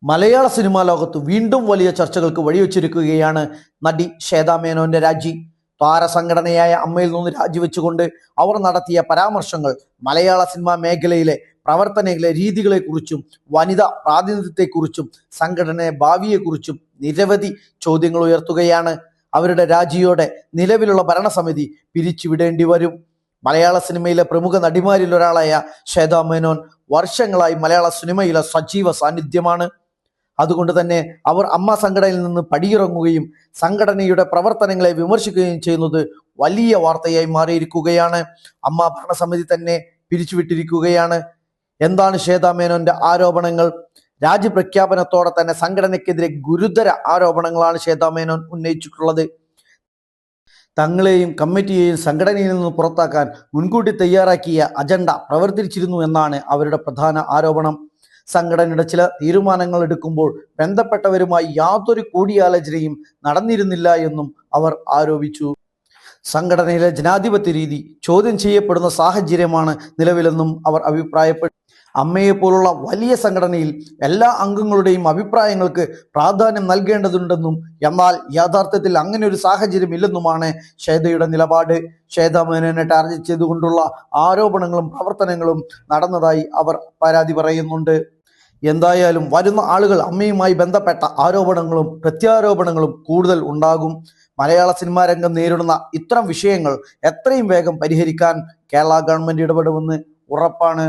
മലയാള cinema ലോകത്ത് വീണ്ടും വലിയ ചർച്ചകൾക്ക് വഴിവെച്ചിരിക്കുകയാണ് നടി ശ്വേതാ മേനോന്റെ രാജി. താരസംഘടനയായ അമ്മയിൽ നിന്ന് രാജിവെച്ചുകൊണ്ട് അവർ നടത്തിയ പരാമർശങ്ങൾ മലയാള സിനിമാ മേഖലയിലെ പ്രവർത്തനങ്ങളെ രീതികളെക്കുറിച്ചും വനിതാ പ്രാതിനിധ്യത്തെക്കുറിച്ചും സംഘടനയുടെ ഭാവിയെക്കുറിച്ചും നിരവധി ചോദ്യങ്ങൾ ഉയർത്തുകയാണ്. അവരുടെ രാജിയോടെ നിലവിലുള്ള ഭരണസമിതി പിരിച്ചുവിടേണ്ടി വരും. മലയാള സിനിമയിലെ പ്രമുഖ നടിമാരിൽ ഒരാളായ ശ്വേതാ മേനോൻ വർഷങ്ങളായി മലയാള സിനിമയിലെ സജീവ സാന്നിധ്യമാണ്. അതുകൊണ്ട് തന്നെ അവർ അമ്മ സംഘടനയിൽ നിന്ന് പടിയിറങ്ങുകയും സംഘടനയുടെ പ്രവർത്തനങ്ങളെ വിമർശിക്കുകയും ചെയ്യുന്നത് വലിയ വാർത്തയായി മാറിയിരിക്കുകയാണ്. അമ്മ ഭരണസമിതി തന്നെ പിരിച്ചുവിട്ടിരിക്കുകയാണ്. എന്താണ് ശ്വേതാ മേനോന്റെ ആരോപണങ്ങൾ? രാജ്യപ്രഖ്യാപനത്തോടെ തന്നെ സംഘടനയ്ക്കെതിരെ ഗുരുതര ആരോപണങ്ങളാണ് ശ്വേതാ മേനോൻ ഉന്നയിച്ചിട്ടുള്ളത്. തങ്ങളെയും കമ്മിറ്റിയെയും സംഘടനയിൽ നിന്ന് പുറത്താക്കാൻ മുൻകൂട്ടി തയ്യാറാക്കിയ അജണ്ട പ്രവർത്തിച്ചിരുന്നു എന്നാണ് അവരുടെ പ്രധാന ആരോപണം. സംഘടനയുടെ ചില തീരുമാനങ്ങൾ എടുക്കുമ്പോൾ ബന്ധപ്പെട്ടവരുമായി യാതൊരു കൂടിയാലോചനയും നടന്നിരുന്നില്ല എന്നും അവർ ആരോപിച്ചു. സംഘടനയിലെ ജനാധിപത്യ രീതി ചോദ്യം ചെയ്യപ്പെടുന്ന സാഹചര്യമാണ് നിലവിലെന്നും അവർ അഭിപ്രായപ്പെട്ടു. അമ്മയെപ്പോലുള്ള വലിയ സംഘടനയിൽ എല്ലാ അംഗങ്ങളുടെയും അഭിപ്രായങ്ങൾക്ക് പ്രാധാന്യം നൽകേണ്ടതുണ്ടെന്നും എന്നാൽ യാഥാർത്ഥ്യത്തിൽ അങ്ങനെ ഒരു സാഹചര്യം ഇല്ലെന്നുമാണ് ശ്വേതയുടെ നിലപാട്. ശ്വേതാ മേനോനെ ടാർഗറ്റ് ചെയ്തുകൊണ്ടുള്ള ആരോപണങ്ങളും പ്രവർത്തനങ്ങളും നടന്നതായി അവർ പരാതി പറയുന്നുണ്ട്. എന്തായാലും വരുന്ന ആളുകൾ അമ്മയുമായി ബന്ധപ്പെട്ട ആരോപണങ്ങളും പ്രത്യാരോപണങ്ങളും കൂടുതൽ ഉണ്ടാകും. മലയാള സിനിമാ രംഗം നേരിടുന്ന ഇത്തരം വിഷയങ്ങൾ എത്രയും വേഗം പരിഹരിക്കാൻ കേരള ഗവൺമെന്റ് ഇടപെടുമെന്ന് ഉറപ്പാണ്.